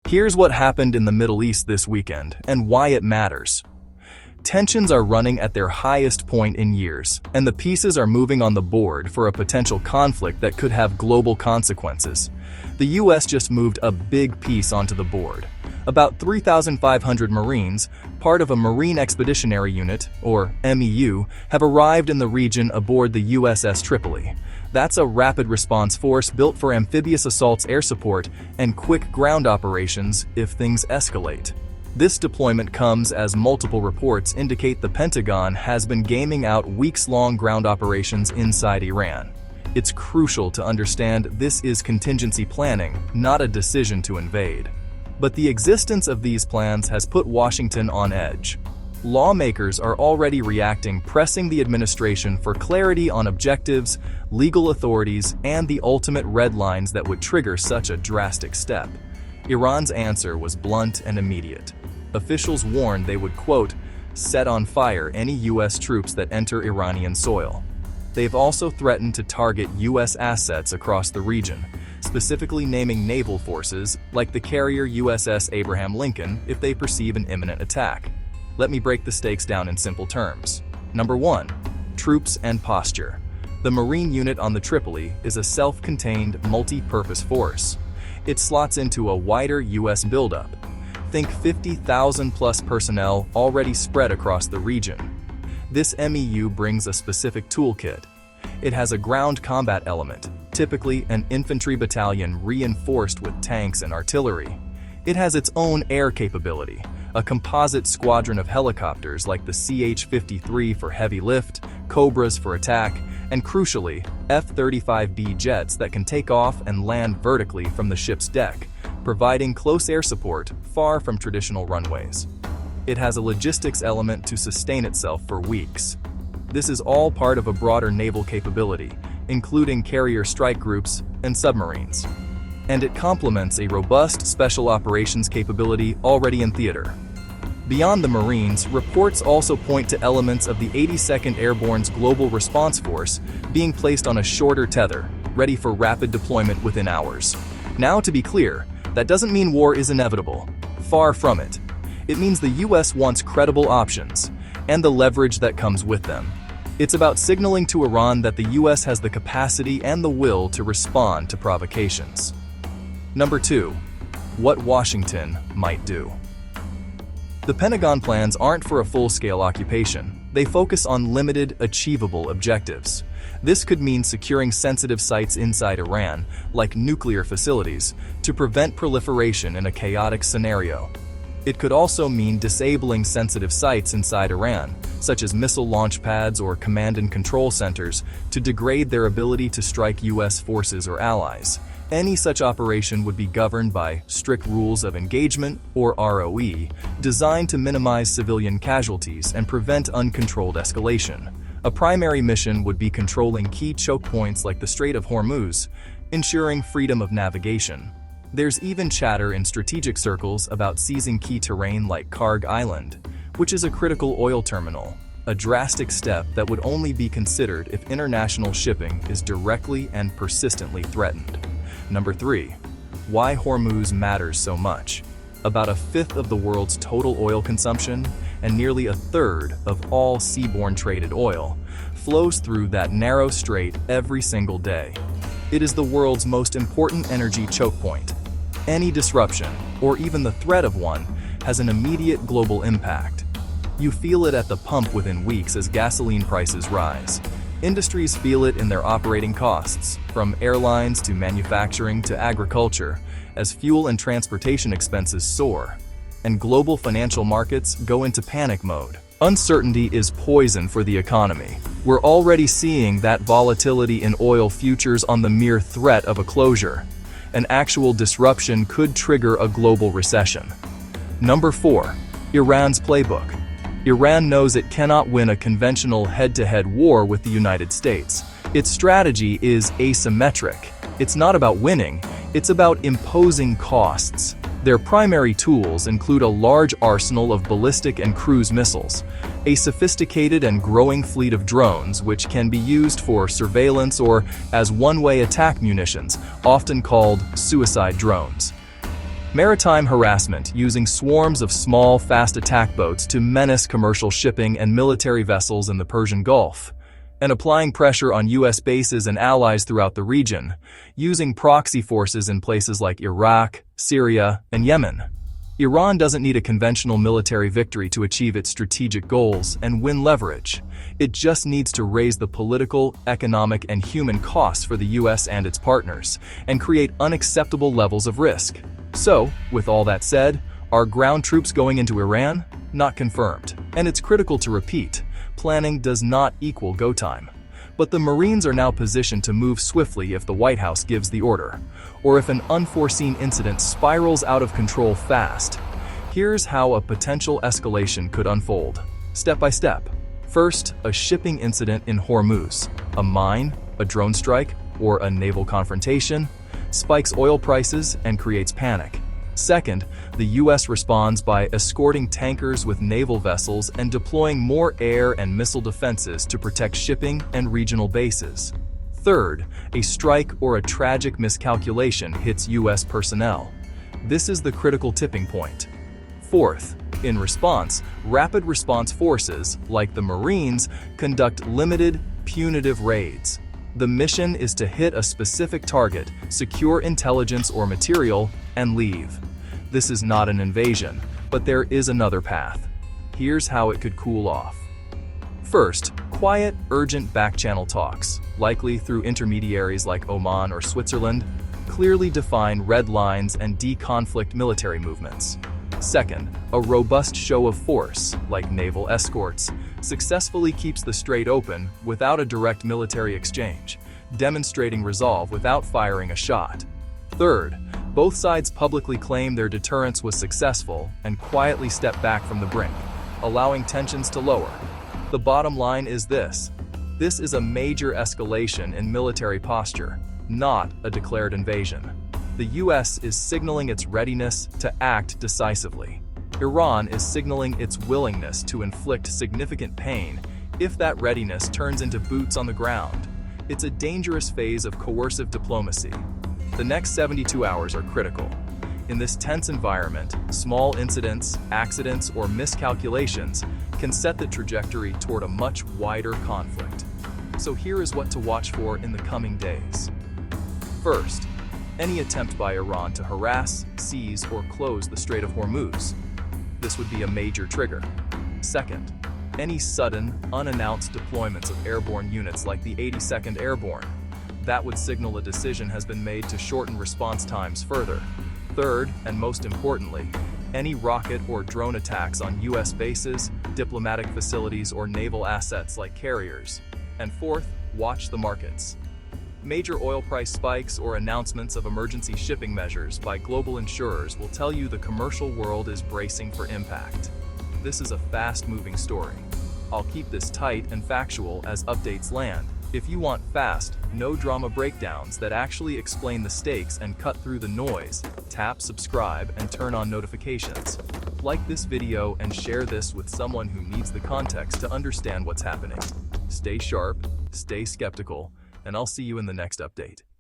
Here's what happened in the Middle East this weekend and why it matters. Tensions are running at their highest point in years, and the pieces are moving on the board for a potential conflict that could have global consequences. The US just moved a big piece onto the board. About 3,500 Marines, part of a Marine Expeditionary Unit, or MEU, have arrived in the region aboard the USS Tripoli. That's a rapid response force built for amphibious assaults, air support, and quick ground operations if things escalate. This deployment comes as multiple reports indicate the Pentagon has been gaming out weeks-long ground operations inside Iran. It's crucial to understand this is contingency planning, not a decision to invade. But the existence of these plans has put Washington on edge. Lawmakers are already reacting, pressing the administration for clarity on objectives, legal authorities, and the ultimate red lines that would trigger such a drastic step. Iran's answer was blunt and immediate. Officials warned they would, quote, set on fire any U.S. troops that enter Iranian soil. They've also threatened to target U.S. assets across the region, specifically naming naval forces like the carrier USS Abraham Lincoln if they perceive an imminent attack. Let me break the stakes down in simple terms. Number 1. Troops and posture. The Marine unit on the Tripoli is a self-contained, multi-purpose force. It slots into a wider U.S. buildup. Think 50,000 plus personnel already spread across the region. This MEU brings a specific toolkit. It has a ground combat element, typically an infantry battalion reinforced with tanks and artillery. It has its own air capability, a composite squadron of helicopters like the CH-53 for heavy lift, Cobras for attack, and crucially, F-35B jets that can take off and land vertically from the ship's deck, providing close air support far from traditional runways. It has a logistics element to sustain itself for weeks. This is all part of a broader naval capability, including carrier strike groups and submarines. And it complements a robust special operations capability already in theater. Beyond the Marines, reports also point to elements of the 82nd Airborne's Global Response Force being placed on a shorter tether, ready for rapid deployment within hours. Now, to be clear, that doesn't mean war is inevitable. Far from it. It means the US wants credible options, and the leverage that comes with them. It's about signaling to Iran that the US has the capacity and the will to respond to provocations. Number 2. What Washington might do. The Pentagon plans aren't for a full-scale occupation. They focus on limited, achievable objectives. This could mean securing sensitive sites inside Iran, like nuclear facilities, to prevent proliferation in a chaotic scenario. It could also mean disabling sensitive sites inside Iran, such as missile launch pads or command and control centers, to degrade their ability to strike US forces or allies. Any such operation would be governed by strict rules of engagement, or ROE, designed to minimize civilian casualties and prevent uncontrolled escalation. A primary mission would be controlling key choke points like the Strait of Hormuz, ensuring freedom of navigation. There's even chatter in strategic circles about seizing key terrain like Karg Island, which is a critical oil terminal, a drastic step that would only be considered if international shipping is directly and persistently threatened. Number 3. Why Hormuz matters so much. About a fifth of the world's total oil consumption and nearly a third of all seaborne traded oil flows through that narrow strait every single day. It is the world's most important energy choke point. Any disruption, or even the threat of one, has an immediate global impact. You feel it at the pump within weeks as gasoline prices rise. Industries feel it in their operating costs, from airlines to manufacturing to agriculture, as fuel and transportation expenses soar. And global financial markets go into panic mode. Uncertainty is poison for the economy. We're already seeing that volatility in oil futures on the mere threat of a closure. An actual disruption could trigger a global recession. Number 4. Iran's playbook. Iran knows it cannot win a conventional head-to-head war with the United States. Its strategy is asymmetric. It's not about winning, it's about imposing costs. Their primary tools include a large arsenal of ballistic and cruise missiles, a sophisticated and growing fleet of drones which can be used for surveillance or as one-way attack munitions, often called suicide drones. Maritime harassment, using swarms of small, fast attack boats to menace commercial shipping and military vessels in the Persian Gulf, and applying pressure on U.S. bases and allies throughout the region, using proxy forces in places like Iraq, Syria, and Yemen. Iran doesn't need a conventional military victory to achieve its strategic goals and win leverage. It just needs to raise the political, economic, and human costs for the U.S. and its partners, and create unacceptable levels of risk. So, with all that said, are ground troops going into Iran? Not confirmed. And it's critical to repeat, planning does not equal go time. But the Marines are now positioned to move swiftly if the White House gives the order, or if an unforeseen incident spirals out of control fast. Here's how a potential escalation could unfold, step by step. First, a shipping incident in Hormuz. A mine, a drone strike, or a naval confrontation spikes oil prices and creates panic. Second, the U.S. responds by escorting tankers with naval vessels and deploying more air and missile defenses to protect shipping and regional bases. Third, a strike or a tragic miscalculation hits U.S. personnel. This is the critical tipping point. Fourth, in response, rapid response forces, like the Marines, conduct limited, punitive raids. The mission is to hit a specific target, secure intelligence or material, and leave. This is not an invasion, but there is another path. Here's how it could cool off. First, quiet, urgent back-channel talks, likely through intermediaries like Oman or Switzerland, clearly define red lines and de-conflict military movements. Second, a robust show of force, like naval escorts, successfully keeps the strait open without a direct military exchange, demonstrating resolve without firing a shot. Third, both sides publicly claim their deterrence was successful and quietly step back from the brink, allowing tensions to lower. The bottom line is this. This is a major escalation in military posture, not a declared invasion. The U.S. is signaling its readiness to act decisively. Iran is signaling its willingness to inflict significant pain if that readiness turns into boots on the ground. It's a dangerous phase of coercive diplomacy. The next 72 hours are critical. In this tense environment, small incidents, accidents, or miscalculations can set the trajectory toward a much wider conflict. So here is what to watch for in the coming days. First, any attempt by Iran to harass, seize, or close the Strait of Hormuz. This would be a major trigger. Second, any sudden, unannounced deployments of airborne units like the 82nd Airborne. That would signal a decision has been made to shorten response times further. Third, and most importantly, any rocket or drone attacks on U.S. bases, diplomatic facilities, or naval assets like carriers. And fourth, watch the markets. Major oil price spikes or announcements of emergency shipping measures by global insurers will tell you the commercial world is bracing for impact. This is a fast-moving story. I'll keep this tight and factual as updates land. If you want fast, no-drama breakdowns that actually explain the stakes and cut through the noise, tap subscribe and turn on notifications. Like this video and share this with someone who needs the context to understand what's happening. Stay sharp, stay skeptical, and I'll see you in the next update.